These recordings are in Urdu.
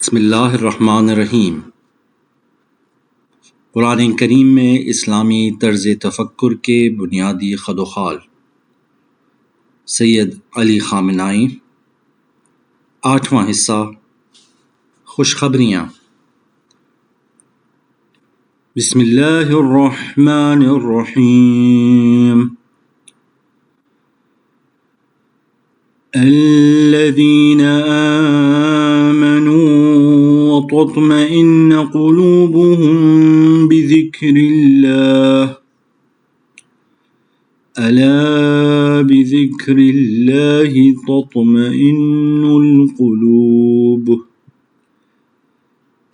بسم اللہ الرحمن الرحیم۔ قرآن کریم میں اسلامی طرز تفکر کے بنیادی خد و خال، سید علی خامنائی۔ 8واں حصہ، خوشخبریاں۔ بسم اللہ الرحمن الرحیم۔ الذین آمنوا وتطمئن قلوبهم بذکر اللہ الا بذکر اللہ تطمئن القلوب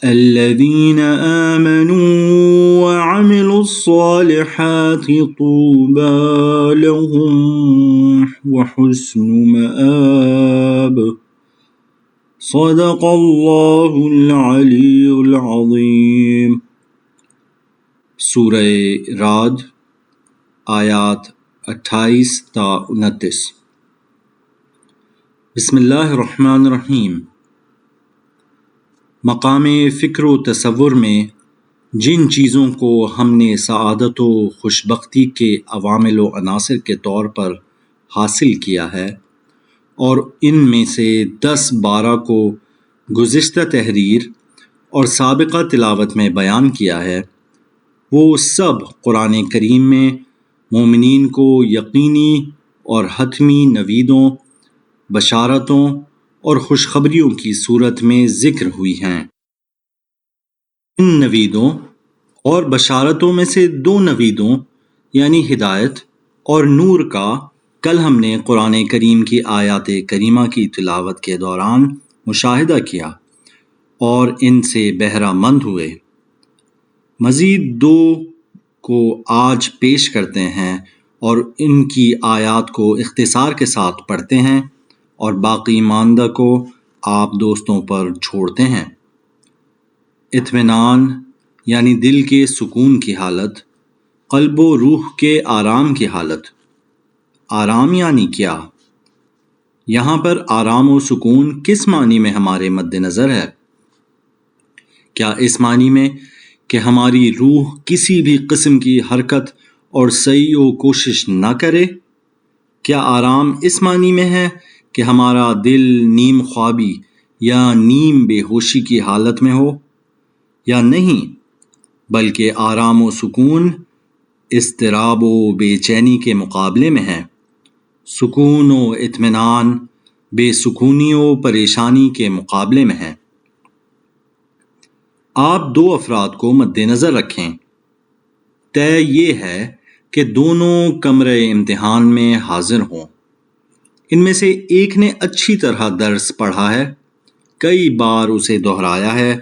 الذین آمنوا وعملوا الصالحات طوبى لهم وحسن مآب۔ صدق اللہ العلی العظیم۔ سورہ رعد، آیات 28 تا 29۔ بسم اللہ الرحمن الرحیم۔ مقام فکر و تصور میں جن چیزوں کو ہم نے سعادت و خوشبختی کے عوامل و عناصر کے طور پر حاصل کیا ہے، اور ان میں سے 10-12 کو گزشتہ تحریر اور سابقہ تلاوت میں بیان کیا ہے، وہ سب قرآن کریم میں مومنین کو یقینی اور حتمی نویدوں، بشارتوں اور خوشخبریوں کی صورت میں ذکر ہوئی ہیں۔ ان نویدوں اور بشارتوں میں سے 2 نویدوں یعنی ہدایت اور نور کا کل ہم نے قرآن کریم کی آیات کریمہ کی تلاوت کے دوران مشاہدہ کیا اور ان سے بہرہ مند ہوئے۔ مزید 2 کو آج پیش کرتے ہیں اور ان کی آیات کو اختصار کے ساتھ پڑھتے ہیں اور باقی ماندہ کو آپ دوستوں پر چھوڑتے ہیں۔ اطمینان یعنی دل کے سکون کی حالت، قلب و روح کے آرام کی حالت۔ آرام یعنی کیا؟ یہاں پر آرام و سکون کس معنی میں ہمارے مد نظر ہے؟ کیا اس معنی میں کہ ہماری روح کسی بھی قسم کی حرکت اور سعی و کوشش نہ کرے؟ کیا آرام اس معنی میں ہے کہ ہمارا دل نیم خوابی یا نیم بے ہوشی کی حالت میں ہو؟ یا نہیں، بلکہ آرام و سکون اضطراب و بے چینی کے مقابلے میں ہے، سکون و اطمینان بے سکونی و پریشانی کے مقابلے میں ہے۔ آپ 2 افراد کو مد نظر رکھیں۔ طے یہ ہے کہ دونوں کمرہ امتحان میں حاضر ہوں۔ ان میں سے ایک نے اچھی طرح درس پڑھا ہے، کئی بار اسے دہرایا ہے،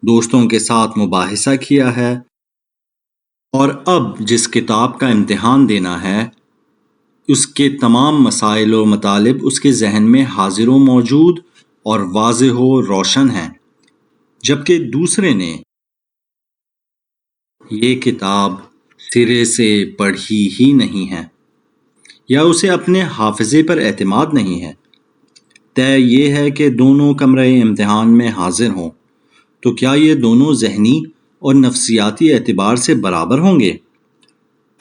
دوستوں کے ساتھ مباحثہ کیا ہے، اور اب جس کتاب کا امتحان دینا ہے اس کے تمام مسائل و مطالب اس کے ذہن میں حاضر و موجود اور واضح و روشن ہیں، جبکہ دوسرے نے یہ کتاب سرے سے پڑھی ہی نہیں ہے یا اسے اپنے حافظے پر اعتماد نہیں ہے۔ طے یہ ہے کہ دونوں کمرہ امتحان میں حاضر ہوں، تو کیا یہ دونوں ذہنی اور نفسیاتی اعتبار سے برابر ہوں گے؟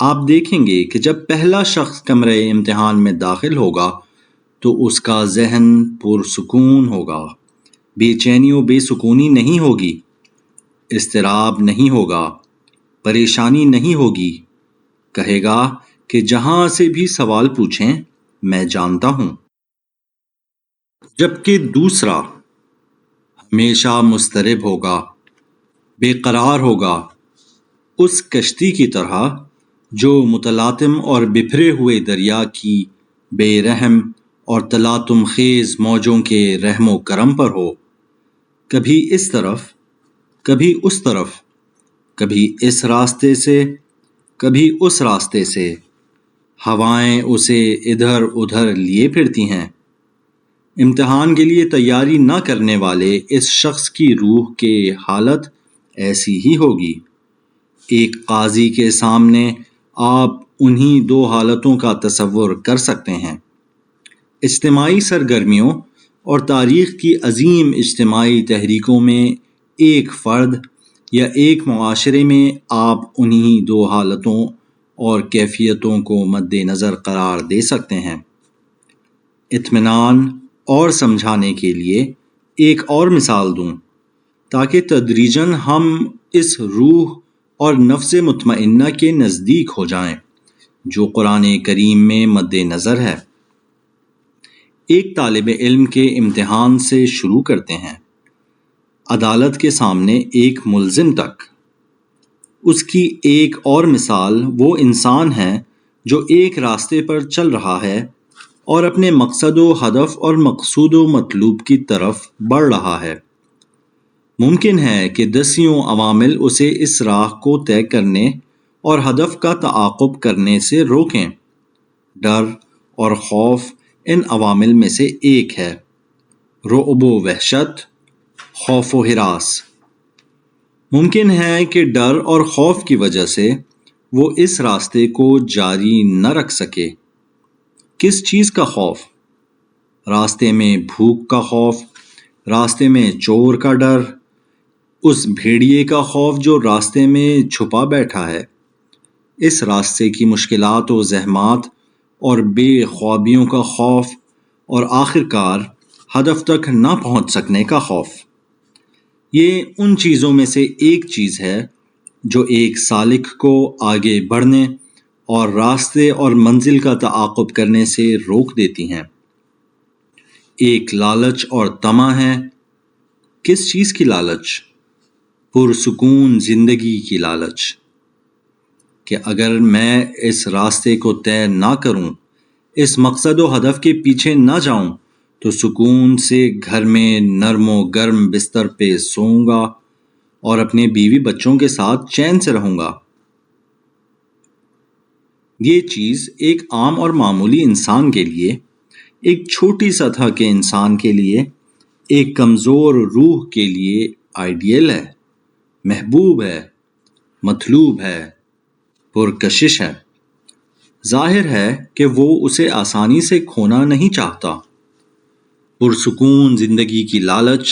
آپ دیکھیں گے کہ جب پہلا شخص کمرہ امتحان میں داخل ہوگا تو اس کا ذہن پرسکون ہوگا، بے چینی و بے سکونی نہیں ہوگی، اضطراب نہیں ہوگا، پریشانی نہیں ہوگی، کہے گا کہ جہاں سے بھی سوال پوچھیں میں جانتا ہوں۔ جبکہ دوسرا ہمیشہ مضطرب ہوگا، بے قرار ہوگا، اس کشتی کی طرح جو متلاطم اور بکھرے ہوئے دریا کی بے رحم اور تلاطم خیز موجوں کے رحم و کرم پر ہو، کبھی اس طرف کبھی اس طرف، کبھی اس راستے سے کبھی اس راستے سے، ہوائیں اسے ادھر ادھر لیے پھرتی ہیں۔ امتحان کے لیے تیاری نہ کرنے والے اس شخص کی روح کی حالت ایسی ہی ہوگی۔ ایک قاضی کے سامنے آپ انہی 2 حالتوں کا تصور کر سکتے ہیں۔ اجتماعی سرگرمیوں اور تاریخ کی عظیم اجتماعی تحریکوں میں ایک فرد یا ایک معاشرے میں آپ انہی دو حالتوں اور کیفیتوں کو مد نظر قرار دے سکتے ہیں۔ اطمینان اور سمجھانے کے لیے ایک اور مثال دوں تاکہ تدریجاً ہم اس روح اور نفس مطمئنہ کے نزدیک ہو جائیں جو قرآن کریم میں مد نظر ہے۔ ایک طالب علم کے امتحان سے شروع کرتے ہیں، عدالت کے سامنے ایک ملزم تک۔ اس کی ایک اور مثال وہ انسان ہے جو ایک راستے پر چل رہا ہے اور اپنے مقصد و ہدف اور مقصود و مطلوب کی طرف بڑھ رہا ہے۔ ممکن ہے کہ دسیوں عوامل اسے اس راہ کو طے کرنے اور ہدف کا تعاقب کرنے سے روکیں۔ ڈر اور خوف ان عوامل میں سے ایک ہے، رعب و وحشت، خوف و ہراس۔ ممکن ہے کہ ڈر اور خوف کی وجہ سے وہ اس راستے کو جاری نہ رکھ سکے۔ کس چیز کا خوف؟ راستے میں بھوک کا خوف، راستے میں چور کا ڈر، اس بھیڑیے کا خوف جو راستے میں چھپا بیٹھا ہے، اس راستے کی مشکلات و زحمات اور بے خوابیوں کا خوف، اور آخرکار ہدف تک نہ پہنچ سکنے کا خوف۔ یہ ان چیزوں میں سے ایک چیز ہے جو ایک سالک کو آگے بڑھنے اور راستے اور منزل کا تعاقب کرنے سے روک دیتی ہیں۔ ایک لالچ اور طمع ہے۔ کس چیز کی لالچ؟ پرسکون زندگی کی لالچ، کہ اگر میں اس راستے کو طے نہ کروں، اس مقصد و ہدف کے پیچھے نہ جاؤں، تو سکون سے گھر میں نرم و گرم بستر پہ سوؤں گا اور اپنے بیوی بچوں کے ساتھ چین سے رہوں گا۔ یہ چیز ایک عام اور معمولی انسان کے لیے، ایک چھوٹی سطح کے انسان کے لیے، ایک کمزور روح کے لیے آئیڈیل ہے، محبوب ہے، مطلوب ہے، پرکشش ہے۔ ظاہر ہے کہ وہ اسے آسانی سے کھونا نہیں چاہتا۔ پرسکون زندگی کی لالچ،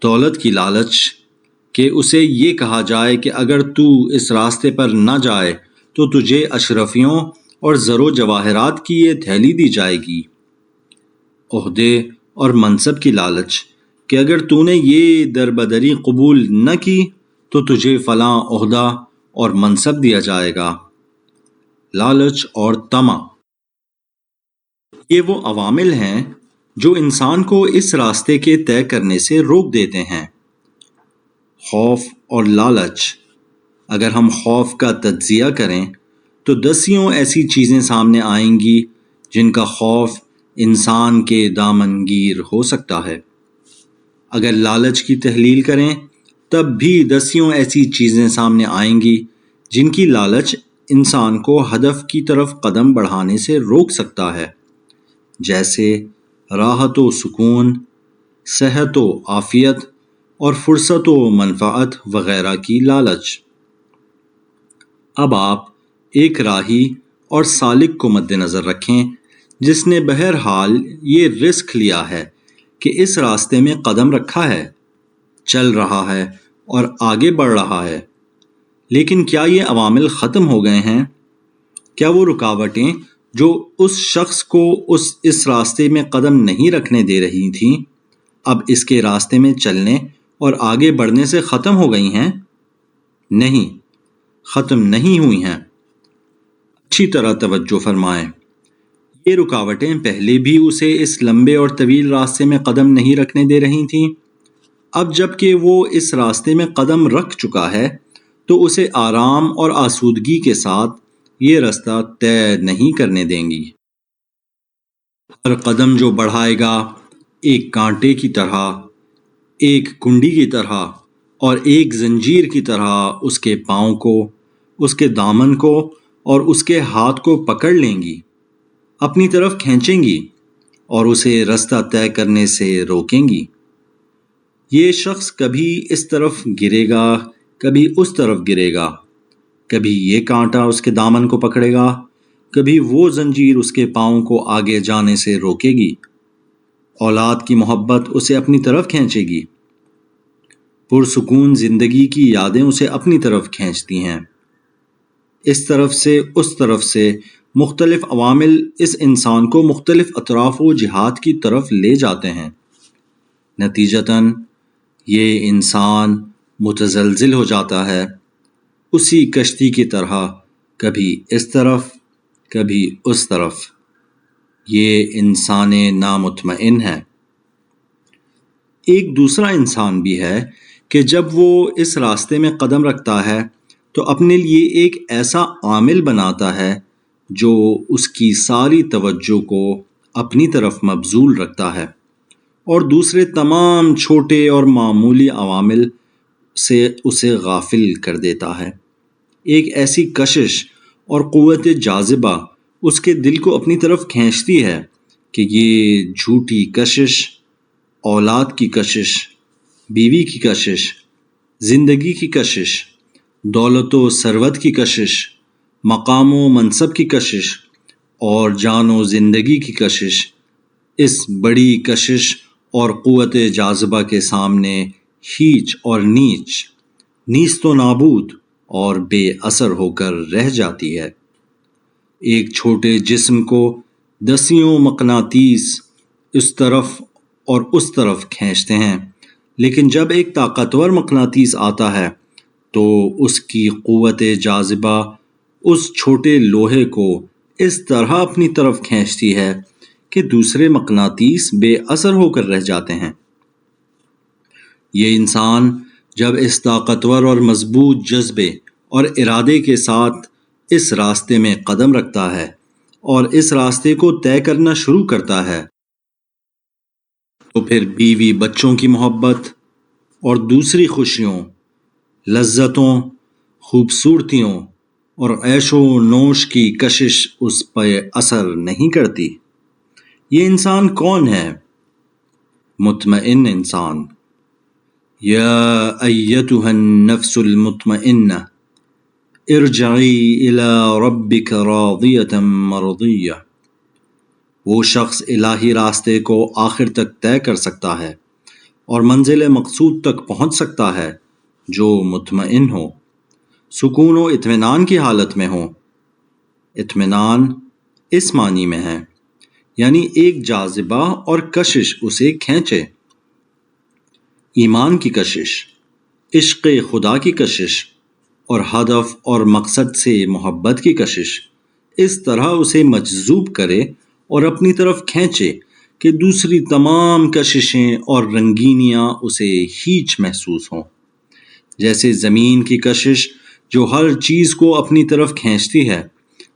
دولت کی لالچ، کہ اسے یہ کہا جائے کہ اگر تو اس راستے پر نہ جائے تو تجھے اشرفیوں اور زر و جواہرات کی یہ تھیلی دی جائے گی۔ عہدے اور منصب کی لالچ، کہ اگر تو نے یہ دربدری قبول نہ کی تو تجھے فلاں عہدہ اور منصب دیا جائے گا۔ لالچ اور طمع، یہ وہ عوامل ہیں جو انسان کو اس راستے کے طے کرنے سے روک دیتے ہیں۔ خوف اور لالچ، اگر ہم خوف کا تجزیہ کریں تو دسیوں ایسی چیزیں سامنے آئیں گی جن کا خوف انسان کے دامنگیر ہو سکتا ہے۔ اگر لالچ کی تحلیل کریں تب بھی دسیوں ایسی چیزیں سامنے آئیں گی جن کی لالچ انسان کو ہدف کی طرف قدم بڑھانے سے روک سکتا ہے، جیسے راحت و سکون، صحت و عافیت اور فرصت و منفعت وغیرہ کی لالچ۔ اب آپ ایک راہی اور سالک کو مد نظر رکھیں جس نے بہرحال یہ رسک لیا ہے کہ اس راستے میں قدم رکھا ہے، چل رہا ہے اور آگے بڑھ رہا ہے۔ لیکن کیا یہ عوامل ختم ہو گئے ہیں؟ کیا وہ رکاوٹیں جو اس شخص کو اس راستے میں قدم نہیں رکھنے دے رہی تھیں، اب اس کے راستے میں چلنے اور آگے بڑھنے سے ختم ہو گئی ہیں؟ نہیں، ختم نہیں ہوئی ہیں۔ اچھی طرح توجہ فرمائیں۔ یہ رکاوٹیں پہلے بھی اسے اس لمبے اور طویل راستے میں قدم نہیں رکھنے دے رہی تھیں۔ اب جب کہ وہ اس راستے میں قدم رکھ چکا ہے تو اسے آرام اور آسودگی کے ساتھ یہ راستہ طے نہیں کرنے دیں گی۔ ہر قدم جو بڑھائے گا ایک کانٹے کی طرح، ایک کنڈی کی طرح اور ایک زنجیر کی طرح اس کے پاؤں کو، اس کے دامن کو اور اس کے ہاتھ کو پکڑ لیں گی، اپنی طرف کھینچیں گی اور اسے راستہ طے کرنے سے روکیں گی۔ یہ شخص کبھی اس طرف گرے گا، کبھی اس طرف گرے گا، کبھی یہ کانٹا اس کے دامن کو پکڑے گا، کبھی وہ زنجیر اس کے پاؤں کو آگے جانے سے روکے گی۔ اولاد کی محبت اسے اپنی طرف کھینچے گی، پرسکون زندگی کی یادیں اسے اپنی طرف کھینچتی ہیں۔ اس طرف سے اس طرف سے مختلف عوامل اس انسان کو مختلف اطراف و جہات کی طرف لے جاتے ہیں۔ نتیجتاً یہ انسان متزلزل ہو جاتا ہے، اسی کشتی کی طرح، کبھی اس طرف کبھی اس طرف۔ یہ انسان نامطمئن ہے۔ ایک دوسرا انسان بھی ہے کہ جب وہ اس راستے میں قدم رکھتا ہے تو اپنے لیے ایک ایسا عامل بناتا ہے جو اس کی ساری توجہ کو اپنی طرف مبذول رکھتا ہے اور دوسرے تمام چھوٹے اور معمولی عوامل سے اسے غافل کر دیتا ہے۔ ایک ایسی کشش اور قوت جاذبہ اس کے دل کو اپنی طرف کھینچتی ہے کہ یہ جھوٹی کشش، اولاد کی کشش، بیوی کی کشش، زندگی کی کشش، دولت و ثروت کی کشش، مقام و منصب کی کشش اور جان و زندگی کی کشش، اس بڑی کشش اور قوت جاذبہ کے سامنے ہیچ اور نیست و نابود اور بے اثر ہو کر رہ جاتی ہے۔ ایک چھوٹے جسم کو دسیوں مقناطیس اس طرف اور اس طرف کھینچتے ہیں، لیکن جب ایک طاقتور مقناطیس آتا ہے تو اس کی قوت جاذبہ اس چھوٹے لوہے کو اس طرح اپنی طرف کھینچتی ہے کہ دوسرے مقناطیس بے اثر ہو کر رہ جاتے ہیں۔ یہ انسان جب اس طاقتور اور مضبوط جذبے اور ارادے کے ساتھ اس راستے میں قدم رکھتا ہے اور اس راستے کو طے کرنا شروع کرتا ہے تو پھر بیوی بچوں کی محبت اور دوسری خوشیوں، لذتوں، خوبصورتیوں اور عیش و نوش کی کشش اس پہ اثر نہیں کرتی۔ یہ انسان کون ہے؟ مطمئن انسان۔ یا ایتها النفس المطمئنہ ارجعی الی ربک راضیۃ مرضیہ۔ وہ شخص الہی راستے کو آخر تک طے کر سکتا ہے اور منزل مقصود تک پہنچ سکتا ہے جو مطمئن ہو، سکون و اطمینان کی حالت میں ہو۔ اطمینان اس معنی میں ہے یعنی ایک جاذبہ اور کشش اسے کھینچے، ایمان کی کشش، عشق خدا کی کشش اور ہدف اور مقصد سے محبت کی کشش اس طرح اسے مجذوب کرے اور اپنی طرف کھینچے کہ دوسری تمام کششیں اور رنگینیاں اسے ہیچ محسوس ہوں۔ جیسے زمین کی کشش جو ہر چیز کو اپنی طرف کھینچتی ہے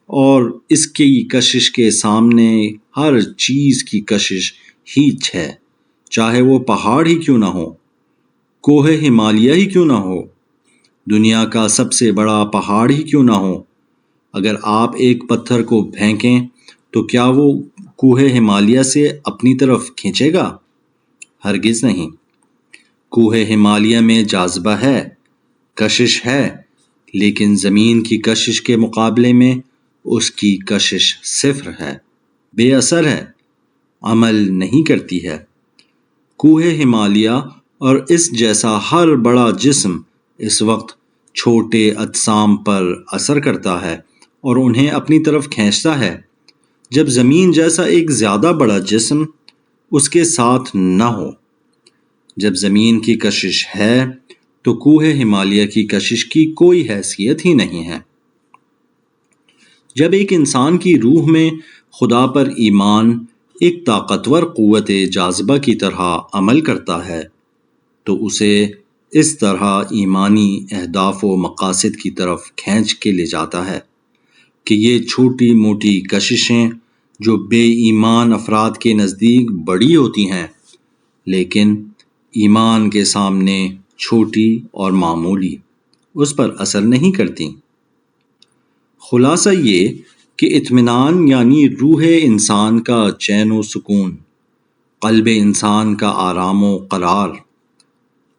اور اس کی کشش کے سامنے ہر چیز کی کشش ہیچ ہے، چاہے وہ پہاڑ ہی کیوں نہ ہو، کوہ ہمالیہ ہی کیوں نہ ہو، دنیا کا سب سے بڑا پہاڑ ہی کیوں نہ ہو۔ اگر آپ ایک پتھر کو پھینکیں تو کیا وہ کوہ ہمالیہ سے اپنی طرف کھینچے گا؟ ہرگز نہیں۔ کوہ ہمالیہ میں جاذبہ ہے، کشش ہے، لیکن زمین کی کشش کے مقابلے میں اس کی کشش صفر ہے، بے اثر ہے، عمل نہیں کرتی ہے۔ کوہ ہمالیہ اور اس جیسا ہر بڑا جسم اس وقت چھوٹے اجسام پر اثر کرتا ہے اور انہیں اپنی طرف کھینچتا ہے جب زمین جیسا ایک زیادہ بڑا جسم اس کے ساتھ نہ ہو۔ جب زمین کی کشش ہے تو کوہ ہمالیہ کی کشش کی کوئی حیثیت ہی نہیں ہے۔ جب ایک انسان کی روح میں خدا پر ایمان ایک طاقتور قوت جاذبہ کی طرح عمل کرتا ہے تو اسے اس طرح ایمانی اہداف و مقاصد کی طرف کھینچ کے لے جاتا ہے کہ یہ چھوٹی موٹی کششیں جو بے ایمان افراد کے نزدیک بڑی ہوتی ہیں لیکن ایمان کے سامنے چھوٹی اور معمولی، اس پر اثر نہیں کرتی۔ خلاصہ یہ کہ اطمینان یعنی روح انسان کا چین و سکون، قلب انسان کا آرام و قرار۔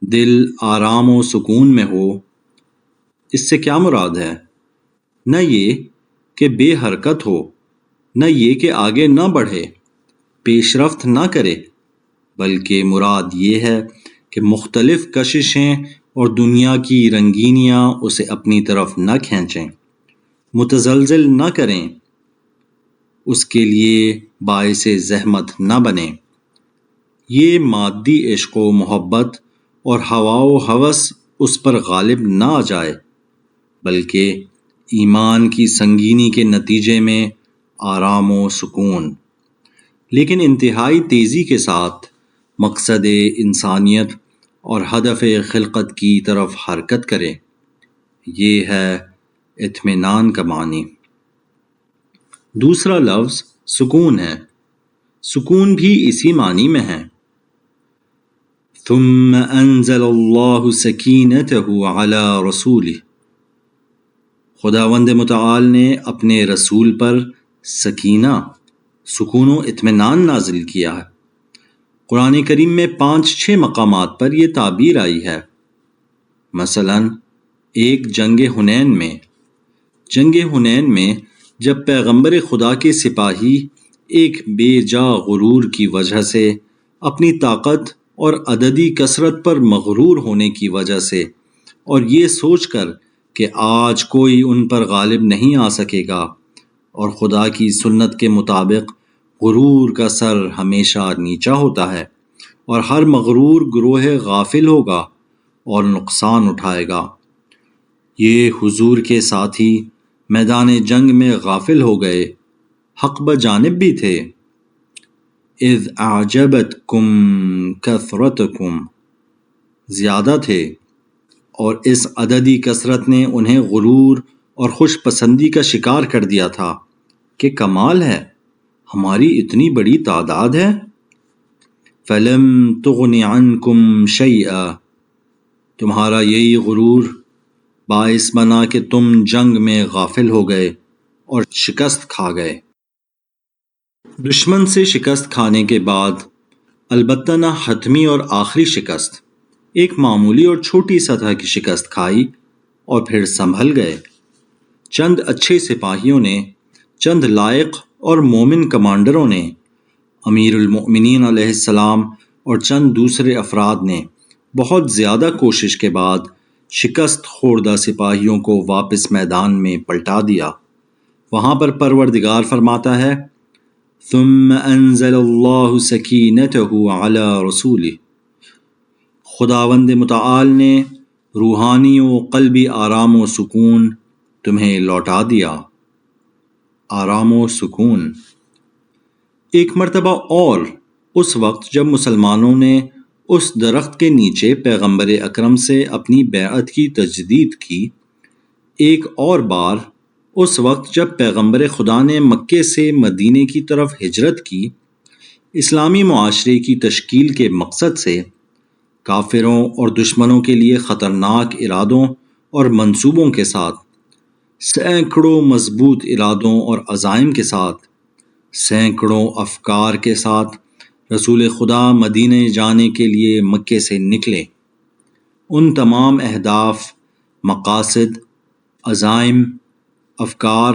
دل آرام و سکون میں ہو، اس سے کیا مراد ہے؟ نہ یہ کہ بے حرکت ہو، نہ یہ کہ آگے نہ بڑھے، پیش رفت نہ کرے، بلکہ مراد یہ ہے کہ مختلف کششیں اور دنیا کی رنگینیاں اسے اپنی طرف نہ کھینچیں، متزلزل نہ کریں، اس کے لیے باعث زحمت نہ بنیں۔ یہ مادی عشق و محبت اور ہوا و ہوس اس پر غالب نہ آ جائے، بلکہ ایمان کی سنگینی کے نتیجے میں آرام و سکون، لیکن انتہائی تیزی کے ساتھ مقصد انسانیت اور ہدف خلقت کی طرف حرکت کرے۔ یہ ہے اطمینان کا معنی۔ دوسرا لفظ سکون ہے۔ سکون بھی اسی معنی میں ہے۔ ثم انزل اللہ سکینتہ علی رسولہ، خداوند متعال نے اپنے رسول پر سکینہ، سکون و اطمینان نازل کیا ہے۔ قرآن کریم میں 5-6 مقامات پر یہ تعبیر آئی ہے۔ مثلا ایک جنگ حنین میں جب پیغمبر خدا کے سپاہی ایک بے جا غرور کی وجہ سے، اپنی طاقت اور عددی کثرت پر مغرور ہونے کی وجہ سے، اور یہ سوچ کر کہ آج کوئی ان پر غالب نہیں آ سکے گا، اور خدا کی سنت کے مطابق غرور کا سر ہمیشہ نیچا ہوتا ہے، اور ہر مغرور گروہ غافل ہوگا اور نقصان اٹھائے گا۔ یہ حضور کے ساتھی میدان جنگ میں غافل ہو گئے، حق بجانب بھی تھے۔ اذ اعجبتکم کثرتکم، زیادہ تھے، اور اس عددی کثرت نے انہیں غرور اور خوش پسندی کا شکار کر دیا تھا کہ کمال ہے، ہماری اتنی بڑی تعداد ہے۔ فَلَمْ تُغْنِ عَنْكُمْ شَيْئًا، تمہارا یہی غرور باعث بنا کہ تم جنگ میں غافل ہو گئے اور شکست کھا گئے۔ دشمن سے شکست کھانے کے بعد البتہ نہ حتمی اور آخری شکست، ایک معمولی اور چھوٹی سطح کی شکست کھائی اور پھر سنبھل گئے۔ چند اچھے سپاہیوں نے، چند لائق اور مومن کمانڈروں نے، امیر المؤمنین علیہ السلام اور چند دوسرے افراد نے بہت زیادہ کوشش کے بعد شکست خوردہ سپاہیوں کو واپس میدان میں پلٹا دیا۔ وہاں پر پروردگار فرماتا ہے ثم انزل اللہ سکینتہ علی رسولہ، خداوند متعال نے روحانی و قلبی آرام و سکون تمہیں لوٹا دیا۔ آرام و سکون ایک مرتبہ اور اس وقت جب مسلمانوں نے اس درخت کے نیچے پیغمبر اکرم سے اپنی بیعت کی تجدید کی، ایک اور بار اس وقت جب پیغمبر خدا نے مکے سے مدینے کی طرف ہجرت کی، اسلامی معاشرے کی تشکیل کے مقصد سے، کافروں اور دشمنوں کے لیے خطرناک ارادوں اور منصوبوں کے ساتھ، سینکڑوں مضبوط ارادوں اور عزائم کے ساتھ، سینکڑوں افکار کے ساتھ رسول خدا مدینے جانے کے لیے مکے سے نکلے۔ ان تمام اہداف، مقاصد، عزائم، افکار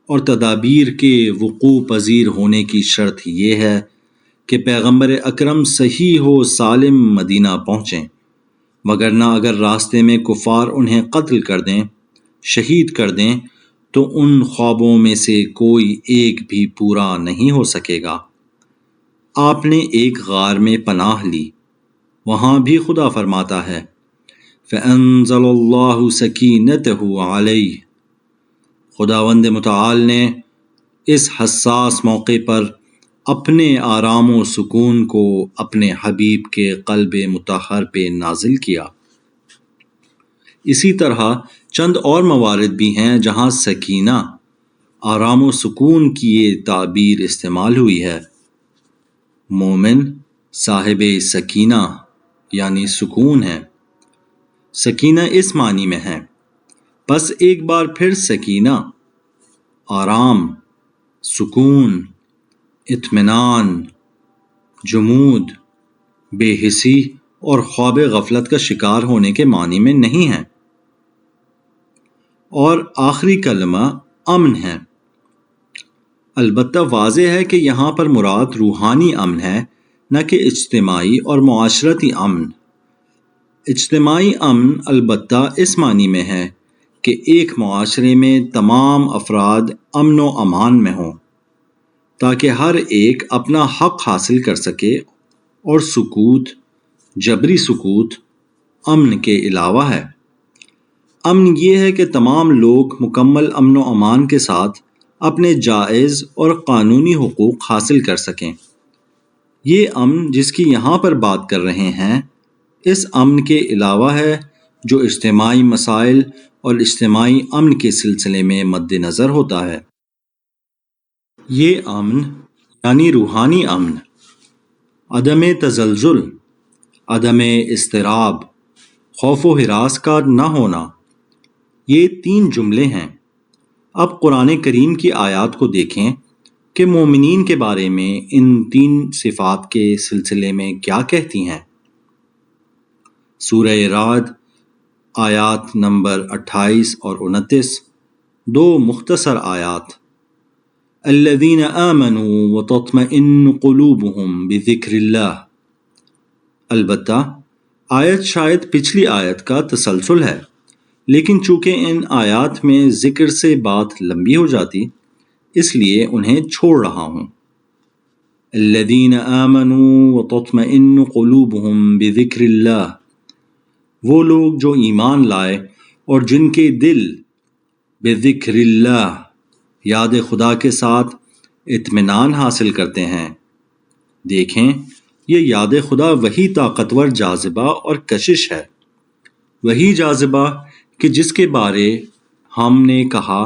اور تدابیر کے وقوع پذیر ہونے کی شرط یہ ہے کہ پیغمبر اکرم صحیح و سالم مدینہ پہنچیں، وگرنہ اگر راستے میں کفار انہیں قتل کر دیں، شہید کر دیں، تو ان خوابوں میں سے کوئی ایک بھی پورا نہیں ہو سکے گا۔ آپ نے ایک غار میں پناہ لی، وہاں بھی خدا فرماتا ہے فَأَنزَلَ اللَّهُ سَكِينَتَهُ عَلَيْهِ، خداوند متعال نے اس حساس موقع پر اپنے آرام و سکون کو اپنے حبیب کے قلب مطہر پہ نازل کیا۔ اسی طرح چند اور موارد بھی ہیں جہاں سکینہ، آرام و سکون کی یہ تعبیر استعمال ہوئی ہے۔ مومن صاحب سکینہ یعنی سکون ہے۔ سکینہ اس معنی میں ہے۔ بس ایک بار پھر سکینہ، آرام، سکون، اطمینان، جمود، بے حسی اور خواب غفلت کا شکار ہونے کے معنی میں نہیں ہے۔ اور آخری کلمہ امن ہے۔ البتہ واضح ہے کہ یہاں پر مراد روحانی امن ہے، نہ کہ اجتماعی اور معاشرتی امن۔ اجتماعی امن البتہ اس معنی میں ہے کہ ایک معاشرے میں تمام افراد امن و امان میں ہوں تاکہ ہر ایک اپنا حق حاصل کر سکے، اور سکوت، جبری سکوت، امن کے علاوہ ہے۔ امن یہ ہے کہ تمام لوگ مکمل امن و امان کے ساتھ اپنے جائز اور قانونی حقوق حاصل کر سکیں۔ یہ امن جس کی یہاں پر بات کر رہے ہیں، اس امن کے علاوہ ہے جو اجتماعی مسائل اور اجتماعی امن کے سلسلے میں مد نظر ہوتا ہے۔ یہ امن یعنی روحانی امن، عدم تزلزل، عدم اضطراب، خوف و ہراس کا نہ ہونا، یہ 3 جملے ہیں۔ اب قرآن کریم کی آیات کو دیکھیں کہ مومنین کے بارے میں ان 3 صفات کے سلسلے میں کیا کہتی ہیں۔ سورہ رعد آیات نمبر 28 اور 29، 2 مختصر آیات۔ الذین آمنوا وتطمئن قلوبهم بذکر اللہ۔ البتہ آیت شاید پچھلی آیت کا تسلسل ہے، لیکن چونکہ ان آیات میں ذکر سے بات لمبی ہو جاتی اس لیے انہیں چھوڑ رہا ہوں۔ الذین آمنوا وتطمئن قلوبهم بذکر اللہ، وہ لوگ جو ایمان لائے اور جن کے دل بذکر اللہ، یاد خدا کے ساتھ اطمینان حاصل کرتے ہیں۔ دیکھیں، یہ یاد خدا وہی طاقتور جاذبہ اور کشش ہے، وہی جاذبہ کہ جس کے بارے ہم نے کہا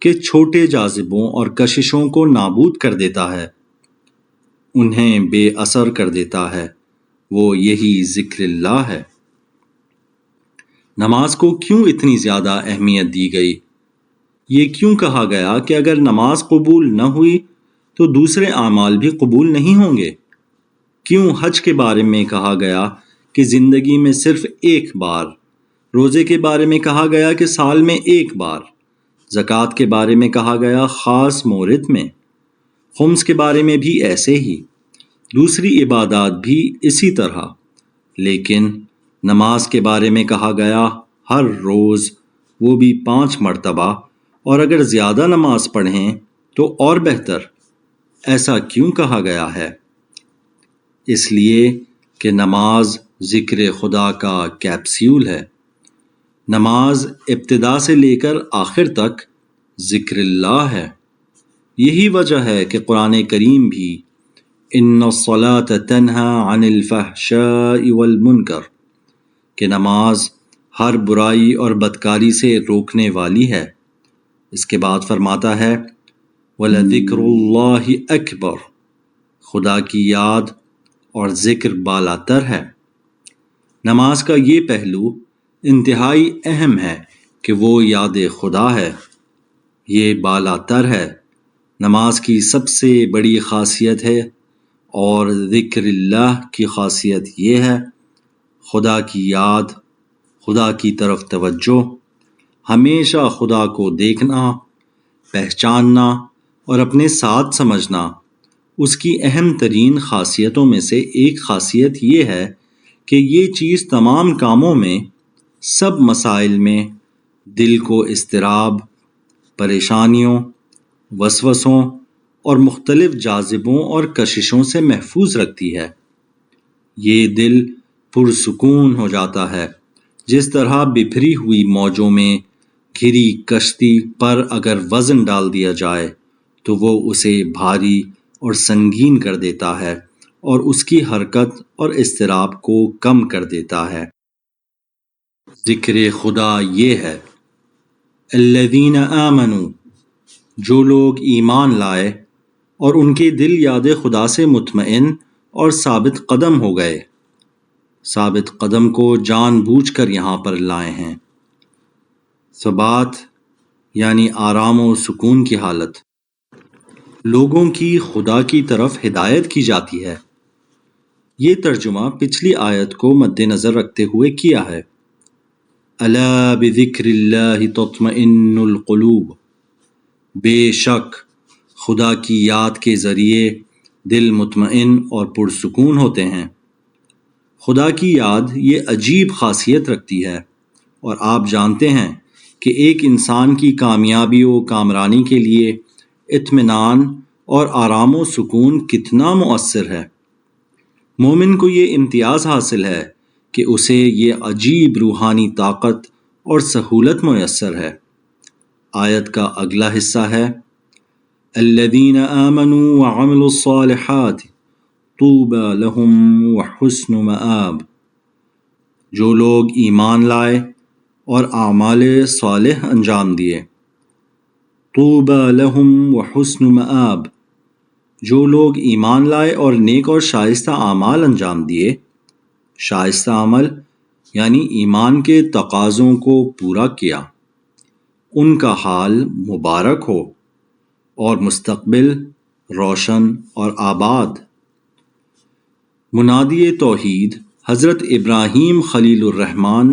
کہ چھوٹے جاذبوں اور کششوں کو نابود کر دیتا ہے، انہیں بے اثر کر دیتا ہے، وہ یہی ذکر اللہ ہے۔ نماز کو کیوں اتنی زیادہ اہمیت دی گئی؟ یہ کیوں کہا گیا کہ اگر نماز قبول نہ ہوئی تو دوسرے اعمال بھی قبول نہیں ہوں گے؟ کیوں حج کے بارے میں کہا گیا کہ زندگی میں صرف ایک بار، روزے کے بارے میں کہا گیا کہ سال میں ایک بار، زکوٰۃ کے بارے میں کہا گیا خاص مورد میں، خمس کے بارے میں بھی ایسے ہی، دوسری عبادات بھی اسی طرح، لیکن نماز کے بارے میں کہا گیا ہر روز، وہ بھی 5 مرتبہ، اور اگر زیادہ نماز پڑھیں تو اور بہتر۔ ایسا کیوں کہا گیا ہے؟ اس لیے کہ نماز ذکر خدا کا کیپسول ہے۔ نماز ابتدا سے لے کر آخر تک ذکر اللہ ہے۔ یہی وجہ ہے کہ قرآن کریم بھی ان الصلاۃ تنہی عن الفحشاء والمنکر، کہ نماز ہر برائی اور بدکاری سے روکنے والی ہے۔ اس کے بعد فرماتا ہے وَلَذِكْرُ اللَّهِ أَكْبَرُ، خدا کی یاد اور ذکر بالاتر ہے۔ نماز کا یہ پہلو انتہائی اہم ہے کہ وہ یاد خدا ہے، یہ بالاتر ہے، نماز کی سب سے بڑی خاصیت ہے، اور ذکر اللہ کی خاصیت یہ ہے خدا کی یاد، خدا کی طرف توجہ، ہمیشہ خدا کو دیکھنا، پہچاننا اور اپنے ساتھ سمجھنا۔ اس کی اہم ترین خاصیتوں میں سے ایک خاصیت یہ ہے کہ یہ چیز تمام کاموں میں، سب مسائل میں دل کو اضطراب، پریشانیوں، وسوسوں اور مختلف جاذبوں اور کششوں سے محفوظ رکھتی ہے۔ یہ دل پرسکون ہو جاتا ہے، جس طرح بکھری ہوئی موجوں میں گھری کشتی پر اگر وزن ڈال دیا جائے تو وہ اسے بھاری اور سنگین کر دیتا ہے اور اس کی حرکت اور اضطراب کو کم کر دیتا ہے۔ ذکر خدا یہ ہے الذین آمنوا، جو لوگ ایمان لائے اور ان کے دل یاد خدا سے مطمئن اور ثابت قدم ہو گئے۔ ثابت قدم کو جان بوجھ کر یہاں پر لائے ہیں۔ ثبات یعنی آرام و سکون کی حالت۔ لوگوں کی خدا کی طرف ہدایت کی جاتی ہے۔ یہ ترجمہ پچھلی آیت کو مد نظر رکھتے ہوئے کیا ہے۔ الا بذکر اللہ تطمئن القلوب، بے شک خدا کی یاد کے ذریعے دل مطمئن اور پرسکون ہوتے ہیں۔ خدا کی یاد یہ عجیب خاصیت رکھتی ہے، اور آپ جانتے ہیں کہ ایک انسان کی کامیابی و کامرانی کے لیے اطمینان اور آرام و سکون کتنا مؤثر ہے۔ مومن کو یہ امتیاز حاصل ہے کہ اسے یہ عجیب روحانی طاقت اور سہولت میسر ہے۔ آیت کا اگلا حصہ ہے الذین آمنوا وعملوا الصالحات طوبی لہم وحسن مآب، جو لوگ ایمان لائے اور اعمال صالح انجام دیے۔ طوبی لہم وحسن مآب، جو لوگ ایمان لائے اور نیک اور شائستہ اعمال انجام دیے۔ شائستہ عمل یعنی ایمان کے تقاضوں کو پورا کیا، ان کا حال مبارک ہو اور مستقبل روشن اور آباد۔ منادی توحید حضرت ابراہیم خلیل الرحمن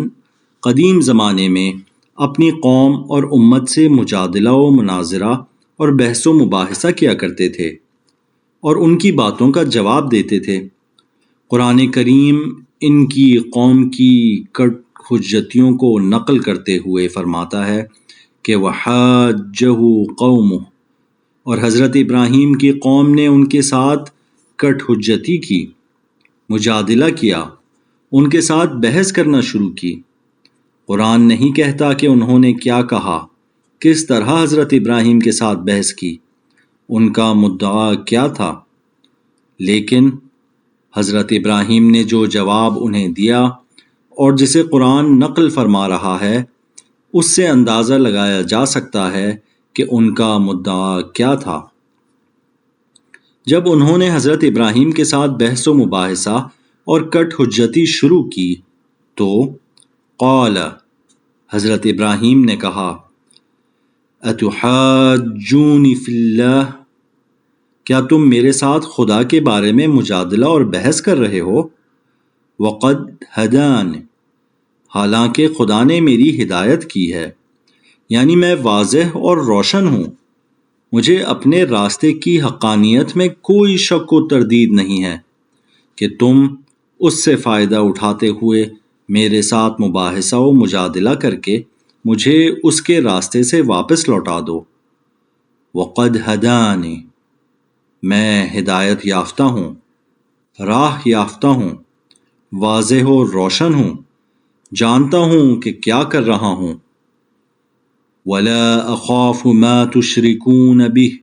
قدیم زمانے میں اپنی قوم اور امت سے مجادلہ و مناظرہ اور بحث و مباحثہ کیا کرتے تھے اور ان کی باتوں کا جواب دیتے تھے۔ قرآن کریم ان کی قوم کی کٹ حجتیوں کو نقل کرتے ہوئے فرماتا ہے کہ وَحَاجَّهُ قَوْمُهُ، اور حضرت ابراہیم کی قوم نے ان کے ساتھ کٹ حجتی کی، مجادلہ کیا، ان کے ساتھ بحث کرنا شروع کی۔ قرآن نہیں کہتا کہ انہوں نے کیا کہا، کس طرح حضرت ابراہیم کے ساتھ بحث کی، ان کا مدعا کیا تھا، لیکن حضرت ابراہیم نے جو جواب انہیں دیا اور جسے قرآن نقل فرما رہا ہے، اس سے اندازہ لگایا جا سکتا ہے کہ ان کا مدعا کیا تھا۔ جب انہوں نے حضرت ابراہیم کے ساتھ بحث و مباحثہ اور کٹ حجتی شروع کی تو قال، حضرت ابراہیم نے کہا اتحاجونی فی اللہ، کیا تم میرے ساتھ خدا کے بارے میں مجادلہ اور بحث کر رہے ہو؟ وقد ہدان، حالانکہ خدا نے میری ہدایت کی ہے، یعنی میں واضح اور روشن ہوں، مجھے اپنے راستے کی حقانیت میں کوئی شک و تردید نہیں ہے کہ تم اس سے فائدہ اٹھاتے ہوئے میرے ساتھ مباحثہ و مجادلہ کر کے مجھے اس کے راستے سے واپس لوٹا دو۔ وقد ہدانی، میں ہدایت یافتہ ہوں، راہ یافتہ ہوں، واضح و روشن ہوں، جانتا ہوں کہ کیا کر رہا ہوں۔ ولا اخاف ما تشركون به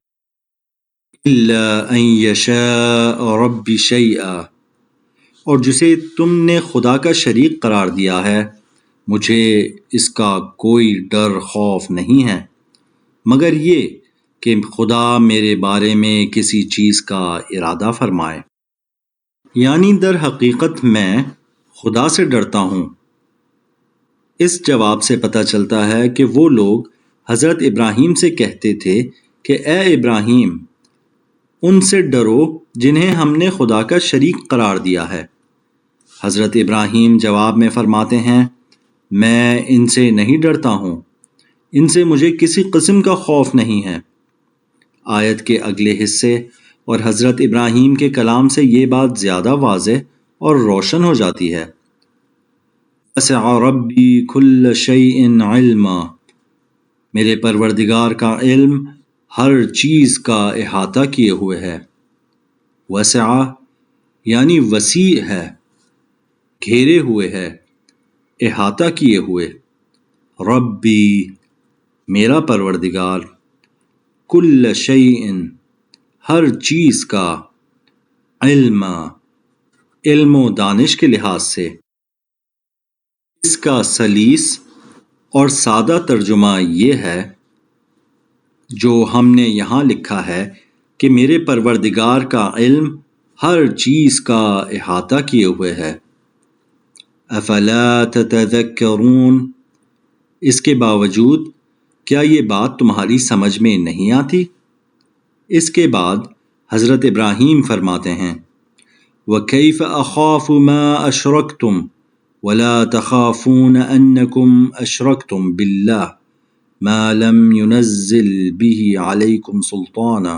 الا ان يشاء ربي شيئا، اور جسے تم نے خدا کا شریک قرار دیا ہے، مجھے اس کا کوئی ڈر خوف نہیں ہے مگر یہ کہ خدا میرے بارے میں کسی چیز کا ارادہ فرمائے، یعنی در حقیقت میں خدا سے ڈرتا ہوں۔ اس جواب سے پتہ چلتا ہے کہ وہ لوگ حضرت ابراہیم سے کہتے تھے کہ اے ابراہیم، ان سے ڈرو جنہیں ہم نے خدا کا شریک قرار دیا ہے۔ حضرت ابراہیم جواب میں فرماتے ہیں میں ان سے نہیں ڈرتا ہوں، ان سے مجھے کسی قسم کا خوف نہیں ہے۔ آیت کے اگلے حصے اور حضرت ابراہیم کے کلام سے یہ بات زیادہ واضح اور روشن ہو جاتی ہے۔ وَسِعَ رَبِّي كُلَّ شَيْءٍ عِلْمًا، میرے پروردگار کا علم ہر چیز کا احاطہ کیے ہوئے ہے۔ وسع یعنی وسیع ہے، گھیرے ہوئے ہے، احاطہ کیے ہوئے۔ ربی میرا پروردگار، کل شیء ہر چیز کا، علم علم و دانش کے لحاظ سے۔ اس کا سلیس اور سادہ ترجمہ یہ ہے جو ہم نے یہاں لکھا ہے کہ میرے پروردگار کا علم ہر چیز کا احاطہ کیے ہوئے ہے۔ افلا تتذکرون، اس کے باوجود کیا یہ بات تمہاری سمجھ میں نہیں آتی؟ اس کے بعد حضرت ابراہیم فرماتے ہیں وَكَيْفَ أَخَافُ مَا أَشْرَكْتُمْ وَلَا تَخَافُونَ أَنَّكُمْ أَشْرَكْتُمْ بِاللَّهِ مَا لَمْ يُنَزِّلْ بِهِ عَلَيْكُمْ سُلْطَانًا،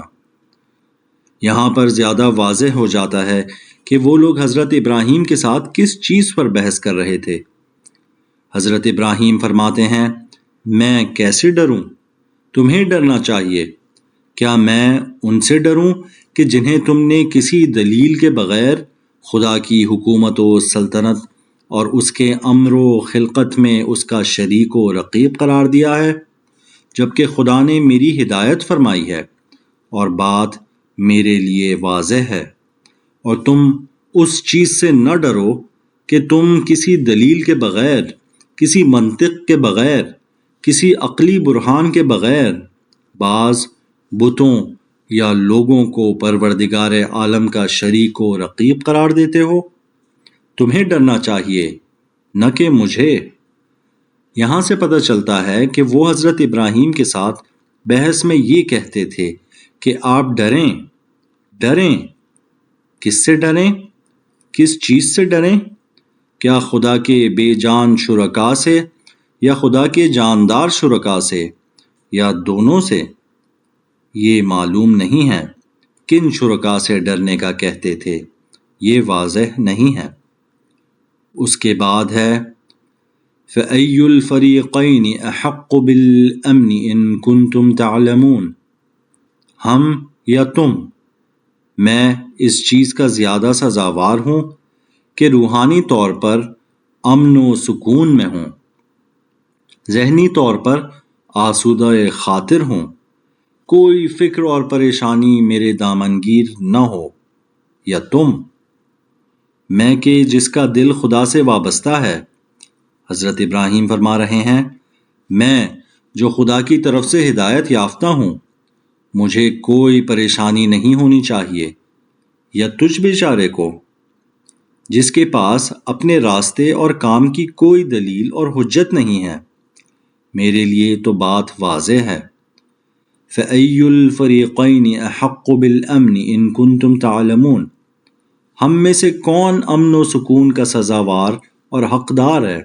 یہاں پر زیادہ واضح ہو جاتا ہے کہ وہ لوگ حضرت ابراہیم کے ساتھ کس چیز پر بحث کر رہے تھے۔ حضرت ابراہیم فرماتے ہیں، میں کیسے ڈروں؟ تمہیں ڈرنا چاہیے۔ کیا میں ان سے ڈروں کہ جنہیں تم نے کسی دلیل کے بغیر خدا کی حکومت و سلطنت اور اس کے امر و خلقت میں اس کا شریک و رقیب قرار دیا ہے، جبکہ خدا نے میری ہدایت فرمائی ہے اور بات میرے لیے واضح ہے، اور تم اس چیز سے نہ ڈرو کہ تم کسی دلیل کے بغیر، کسی منطق کے بغیر، کسی عقلی برہان کے بغیر بعض بتوں یا لوگوں کو پروردگار عالم کا شریک و رقیب قرار دیتے ہو۔ تمہیں ڈرنا چاہیے، نہ کہ مجھے۔ یہاں سے پتہ چلتا ہے کہ وہ حضرت ابراہیم کے ساتھ بحث میں یہ کہتے تھے کہ آپ ڈریں۔ ڈریں؟ کس سے ڈریں؟ کس چیز سے ڈریں؟ کیا خدا کے بے جان شرکا سے، یا خدا کے جاندار شرکا سے، یا دونوں سے؟ یہ معلوم نہیں ہے۔ کن شرکا سے ڈرنے کا کہتے تھے، یہ واضح نہیں ہے۔ اس کے بعد ہے فَأَيُّ الْفَرِيقَيْنِ أَحَقُّ بِالْأَمْنِ إِن كُنتُمْ تَعْلَمُونَ، ہم یا تم؟ میں اس چیز کا زیادہ سزاوار ہوں کہ روحانی طور پر امن و سکون میں ہوں، ذہنی طور پر آسودہ خاطر ہوں، کوئی فکر اور پریشانی میرے دامنگیر نہ ہو، یا تم؟ میں کہ جس کا دل خدا سے وابستہ ہے۔ حضرت ابراہیم فرما رہے ہیں، میں جو خدا کی طرف سے ہدایت یافتہ ہوں، مجھے کوئی پریشانی نہیں ہونی چاہیے، یا تجھ بیچارے کو جس کے پاس اپنے راستے اور کام کی کوئی دلیل اور حجت نہیں ہے۔ میرے لیے تو بات واضح ہے۔ فَأَيُّ الْفَرِيقَيْنِ أَحَقُّ بِالْأَمْنِ إِن كُنتُمْ تَعْلَمُونَ، ہم میں سے کون امن و سکون کا سزاوار اور حقدار ہے،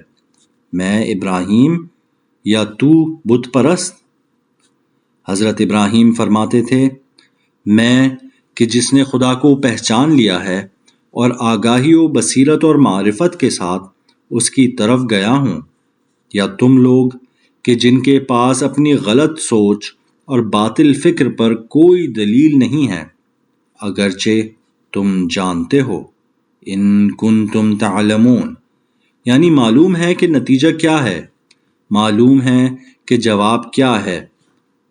میں ابراہیم یا تو بت پرست؟ حضرت ابراہیم فرماتے تھے، میں کہ جس نے خدا کو پہچان لیا ہے اور آگاہی و بصیرت اور معرفت کے ساتھ اس کی طرف گیا ہوں، یا تم لوگ کہ جن کے پاس اپنی غلط سوچ اور باطل فکر پر کوئی دلیل نہیں ہے، اگرچہ تم جانتے ہو۔ ان کنتم تعلمون، یعنی معلوم ہے کہ نتیجہ کیا ہے، معلوم ہے کہ جواب کیا ہے،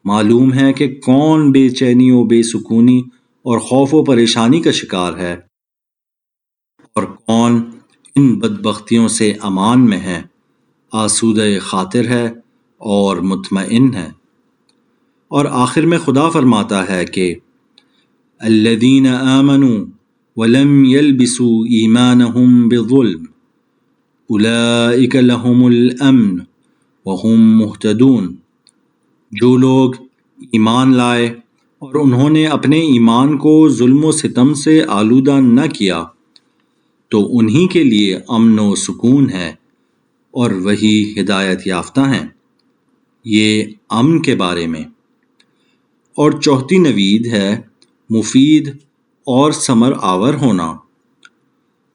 معلوم ہے کہ کون بے چینی و بے سکونی اور خوف و پریشانی کا شکار ہے، اور کون ان بدبختیوں سے امان میں ہے، آسودہ خاطر ہے اور مطمئن ہے۔ اور آخر میں خدا فرماتا ہے کہ الذین آمنوا ولم يلبسوا ایمانہم بظلم اولئک لہم الامن وہم مہتدون، جو لوگ ایمان لائے اور انہوں نے اپنے ایمان کو ظلم و ستم سے آلودہ نہ کیا، تو انہی کے لیے امن و سکون ہے اور وہی ہدایت یافتہ ہیں۔ یہ امن کے بارے میں۔ اور چوتھی نوید ہے مفید اور ثمر آور ہونا،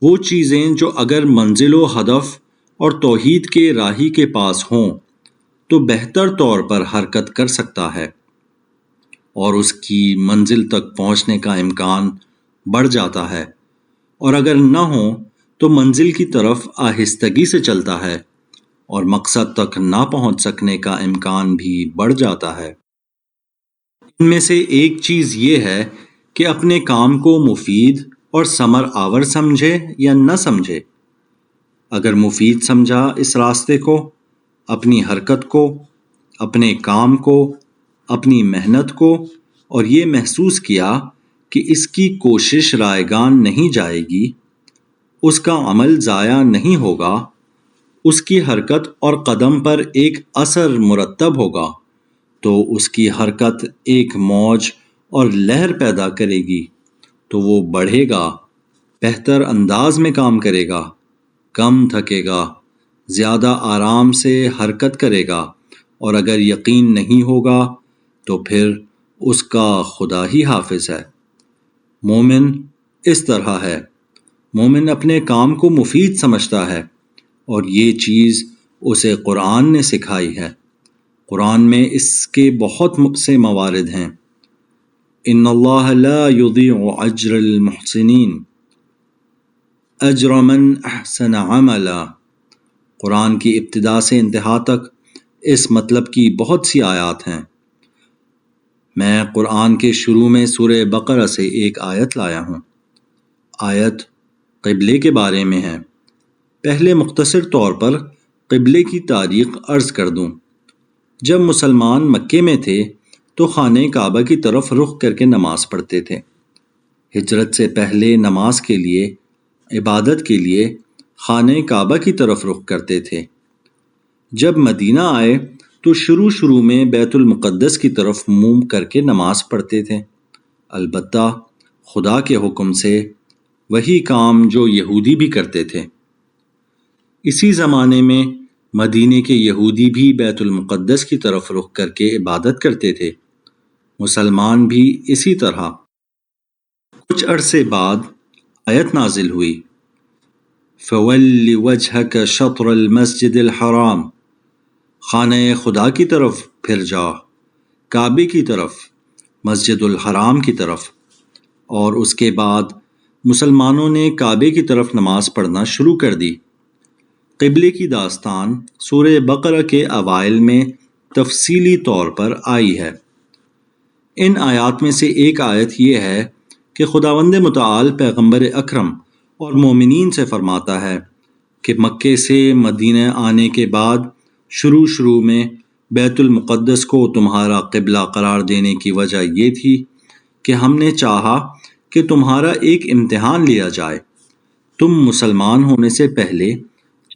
وہ چیزیں جو اگر منزل و ہدف اور توحید کے راہی کے پاس ہوں تو بہتر طور پر حرکت کر سکتا ہے، اور اس کی منزل تک پہنچنے کا امکان بڑھ جاتا ہے، اور اگر نہ ہو تو منزل کی طرف آہستگی سے چلتا ہے اور مقصد تک نہ پہنچ سکنے کا امکان بھی بڑھ جاتا ہے۔ ان میں سے ایک چیز یہ ہے کہ اپنے کام کو مفید اور ثمر آور سمجھے یا نہ سمجھے۔ اگر مفید سمجھا اس راستے کو، اپنی حرکت کو، اپنے کام کو، اپنی محنت کو، اور یہ محسوس کیا کہ اس کی کوشش رائگان نہیں جائے گی، اس کا عمل ضائع نہیں ہوگا، اس کی حرکت اور قدم پر ایک اثر مرتب ہوگا، تو اس کی حرکت ایک موج اور لہر پیدا کرے گی، تو وہ بڑھے گا، بہتر انداز میں کام کرے گا، کم تھکے گا، زیادہ آرام سے حرکت کرے گا، اور اگر یقین نہیں ہوگا تو پھر اس کا خدا ہی حافظ ہے۔ مومن اس طرح ہے، مومن اپنے کام کو مفید سمجھتا ہے اور یہ چیز اسے قرآن نے سکھائی ہے۔ قرآن میں اس کے بہت سے موارد ہیں۔ ان اللہ لا یضیع اجر المحسنین اجر من احسن عملا۔ قرآن کی ابتدا سے انتہا تک اس مطلب کی بہت سی آیات ہیں۔ میں قرآن کے شروع میں سورہ بقرہ سے ایک آیت لایا ہوں۔ آیت قبلے کے بارے میں ہے۔ پہلے مختصر طور پر قبلے کی تاریخ عرض کر دوں۔ جب مسلمان مکے میں تھے تو خانہ کعبہ کی طرف رخ کر کے نماز پڑھتے تھے۔ ہجرت سے پہلے نماز کے لیے، عبادت کے لیے خانہ کعبہ کی طرف رخ کرتے تھے۔ جب مدینہ آئے تو شروع میں بیت المقدس کی طرف منہ کر کے نماز پڑھتے تھے، البتہ خدا کے حکم سے، وہی کام جو یہودی بھی کرتے تھے۔ اسی زمانے میں مدینے کے یہودی بھی بیت المقدس کی طرف رخ کر کے عبادت کرتے تھے، مسلمان بھی اسی طرح۔ کچھ عرصے بعد آیت نازل ہوئی، فَوَلِّ وَجْهَكَ شَطْرَ الْمَسْجِدِ الْحَرَامِ، خانہ خدا کی طرف پھر جا، کعبے کی طرف، مسجد الحرام کی طرف۔ اور اس کے بعد مسلمانوں نے کعبے کی طرف نماز پڑھنا شروع کر دی۔ قبلے کی داستان سورہ بقرہ کے اوائل میں تفصیلی طور پر آئی ہے۔ ان آیات میں سے ایک آیت یہ ہے کہ خداوند متعال پیغمبر اکرم اور مومنین سے فرماتا ہے کہ مکے سے مدینہ آنے کے بعد شروع میں بیت المقدس کو تمہارا قبلہ قرار دینے کی وجہ یہ تھی کہ ہم نے چاہا کہ تمہارا ایک امتحان لیا جائے۔ تم مسلمان ہونے سے پہلے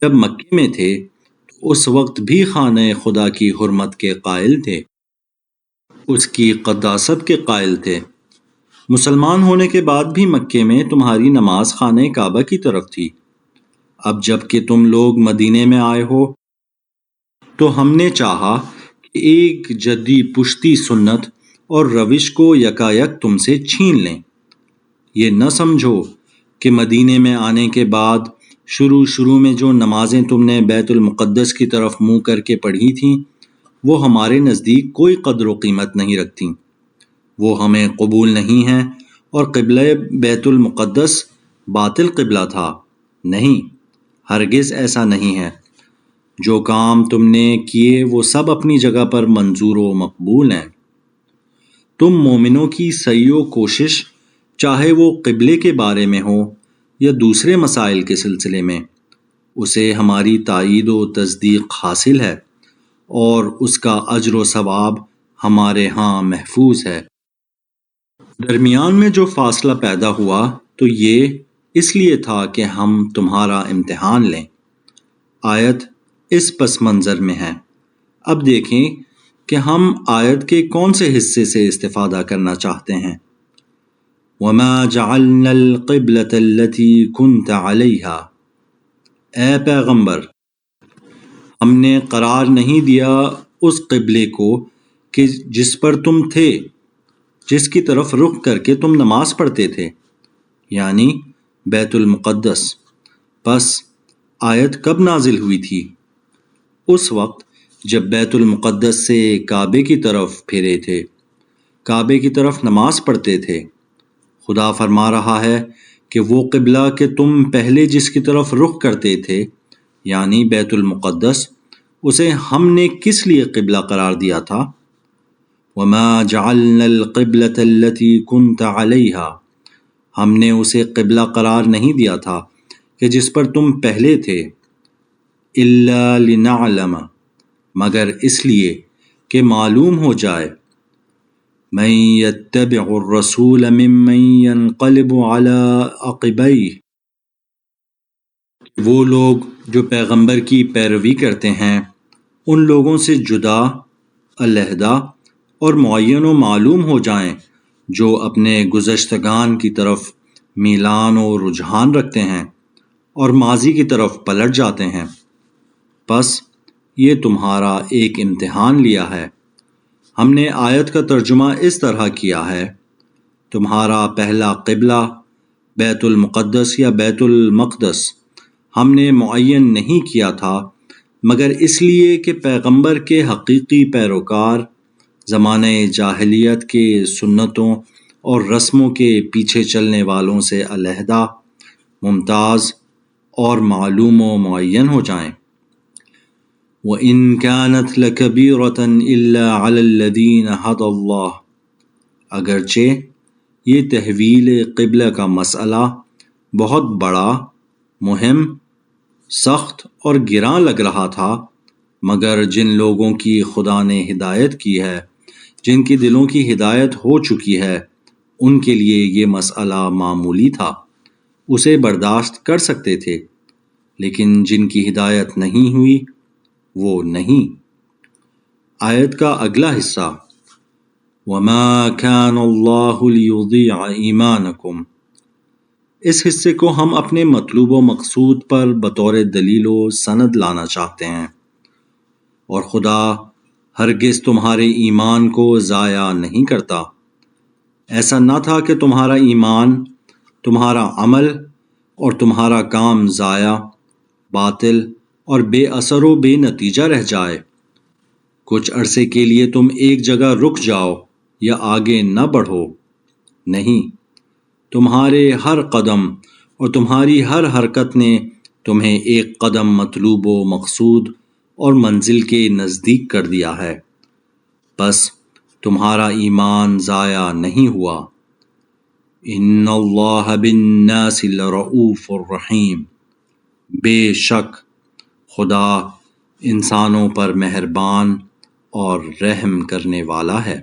جب مکے میں تھے تو اس وقت بھی خانہ خدا کی حرمت کے قائل تھے، اس کی قداست کے قائل تھے۔ مسلمان ہونے کے بعد بھی مکے میں تمہاری نماز خانہ کعبہ کی طرف تھی۔ اب جب کہ تم لوگ مدینے میں آئے ہو تو ہم نے چاہا کہ ایک جدی پشتی سنت اور روش کو یکایک تم سے چھین لیں۔ یہ نہ سمجھو کہ مدینے میں آنے کے بعد شروع میں جو نمازیں تم نے بیت المقدس کی طرف منہ کر کے پڑھی تھیں وہ ہمارے نزدیک کوئی قدر و قیمت نہیں رکھتیں، وہ ہمیں قبول نہیں ہیں، اور قبلہ بیت المقدس باطل قبلہ تھا۔ نہیں، ہرگز ایسا نہیں ہے۔ جو کام تم نے کیے وہ سب اپنی جگہ پر منظور و مقبول ہیں۔ تم مومنوں کی سعی و کوشش، چاہے وہ قبلے کے بارے میں ہو یا دوسرے مسائل کے سلسلے میں، اسے ہماری تائید و تصدیق حاصل ہے اور اس کا اجر و ثواب ہمارے ہاں محفوظ ہے۔ درمیان میں جو فاصلہ پیدا ہوا تو یہ اس لیے تھا کہ ہم تمہارا امتحان لیں۔ آیت اس پس منظر میں ہے۔ اب دیکھیں کہ ہم آیت کے کون سے حصے سے استفادہ کرنا چاہتے ہیں۔ وَمَا جَعَلْنَا الْقِبْلَةَ الَّتِي كُنْتَ عَلَيْهَا، اے پیغمبر، ہم نے قرار نہیں دیا اس قبلے کو کہ جس پر تم تھے، جس کی طرف رخ کر کے تم نماز پڑھتے تھے، یعنی بیت المقدس۔ پس آیت کب نازل ہوئی تھی؟ اس وقت جب بیت المقدس سے کعبے کی طرف پھرے تھے، کعبے کی طرف نماز پڑھتے تھے۔ خدا فرما رہا ہے کہ وہ قبلہ کہ تم پہلے جس کی طرف رخ کرتے تھے، یعنی بیت المقدس، اسے ہم نے کس لیے قبلہ قرار دیا تھا؟ وَمَا جَعَلْنَا الْقِبْلَةَ الَّتِي كُنْتَ عَلَيْهَا، ہم نے اسے قبلہ قرار نہیں دیا تھا کہ جس پر تم پہلے تھے، إِلَّا لِنَعْلَمَ، مگر اس لیے کہ معلوم ہو جائے، مَن يَتَّبِعُ الرَّسُولَ مِمَّن يَنقَلِبُ عَلَىٰ عَقِبَيْهِ، وہ لوگ جو پیغمبر کی پیروی کرتے ہیں ان لوگوں سے جدا، علیحدہ اور معین و معلوم ہو جائیں جو اپنے گزشتگان کی طرف میلان و رجحان رکھتے ہیں اور ماضی کی طرف پلٹ جاتے ہیں۔ پس یہ تمہارا ایک امتحان لیا ہے۔ ہم نے آیت کا ترجمہ اس طرح کیا ہے، تمہارا پہلا قبلہ بیت المقدس یا بیت المقدس ہم نے معین نہیں کیا تھا مگر اس لیے کہ پیغمبر کے حقیقی پیروکار زمانہ جاہلیت کے سنتوں اور رسموں کے پیچھے چلنے والوں سے علیحدہ، ممتاز اور معلوم و معین ہو جائیں۔ وَإِن كَانَتْ لَكَبِيرَةً إِلَّا عَلَى الَّذِينَ هَدَى اللَّهُ، اگرچہ یہ تحویل قبلہ کا مسئلہ بہت بڑا، مہم، سخت اور گراں لگ رہا تھا، مگر جن لوگوں کی خدا نے ہدایت کی ہے، جن کے دلوں کی ہدایت ہو چکی ہے، ان کے لیے یہ مسئلہ معمولی تھا، اسے برداشت کر سکتے تھے، لیکن جن کی ہدایت نہیں ہوئی وہ نہیں۔ آیت کا اگلا حصہ وَمَا كَانَ اللَّهُ لِيُضِيعَ إِيمَانَكُمْ، اس حصے کو ہم اپنے مطلوب و مقصود پر بطور دلیل و سند لانا چاہتے ہیں، اور خدا ہرگز تمہارے ایمان کو ضائع نہیں کرتا۔ ایسا نہ تھا کہ تمہارا ایمان، تمہارا عمل اور تمہارا کام ضائع، باطل اور بے اثر و بے نتیجہ رہ جائے۔ کچھ عرصے کے لیے تم ایک جگہ رک جاؤ یا آگے نہ بڑھو، نہیں، تمہارے ہر قدم اور تمہاری ہر حرکت نے تمہیں ایک قدم مطلوب و مقصود اور منزل کے نزدیک کر دیا ہے، بس تمہارا ایمان ضائع نہیں ہوا۔ ان اللہ بالناس لرؤوف الرحیم، بے شک خدا انسانوں پر مہربان اور رحم کرنے والا ہے۔